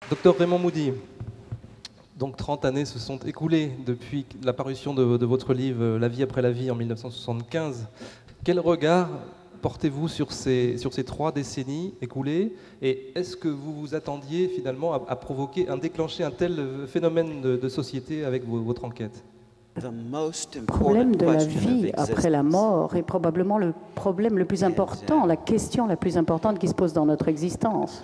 Docteur Raymond Moody, donc 30 années se sont écoulées depuis la parution de votre livre La vie après la vie en 1975. Quel regard portez-vous sur ces 3 décennies écoulées et est-ce que vous vous attendiez finalement à déclencher un tel phénomène de société avec votre enquête? Le problème de la vie après la mort est probablement le problème le plus important, la question la plus importante qui se pose dans notre existence.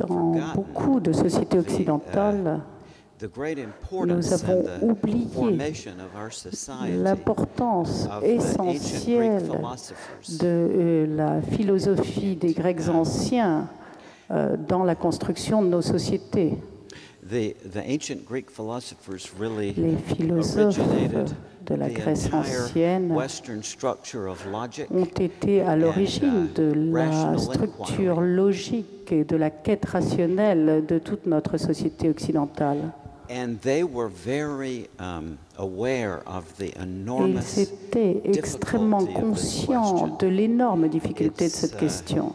Dans beaucoup de sociétés occidentales, nous avons oublié l'importance essentielle de la philosophie des Grecs anciens dans la construction de nos sociétés. Les philosophes de la Grèce ancienne ont été à l'origine de la structure logique et de la quête rationnelle de toute notre société occidentale. Et ils étaient extrêmement conscients de l'énorme difficulté de cette question.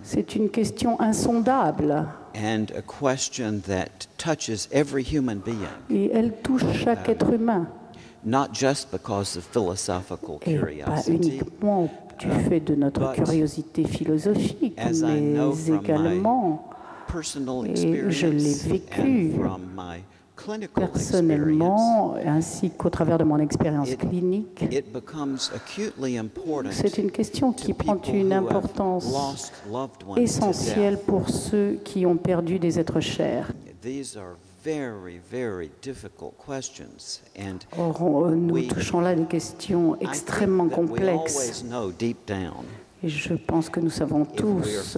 C'est une question insondable. Et elle touche chaque être humain. Et pas uniquement du fait de notre curiosité philosophique, mais également, et je l'ai vécu personnellement, ainsi qu'au travers de mon expérience clinique, c'est une question qui prend une importance essentielle pour ceux qui ont perdu des êtres chers. Or, nous touchons là des questions extrêmement complexes. Et je pense que nous savons tous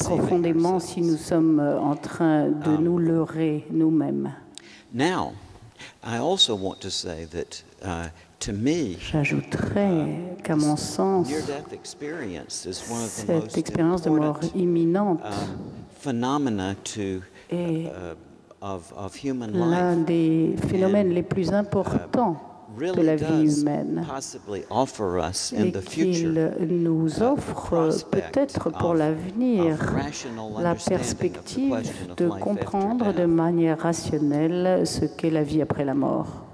profondément si nous sommes en train de nous leurrer nous-mêmes. J'ajouterais qu'à mon sens, cette expérience de mort imminente est l'un des phénomènes les plus importants de la vie humaine et qu'il nous offre peut-être pour l'avenir la perspective de comprendre de manière rationnelle ce qu'est la vie après la mort.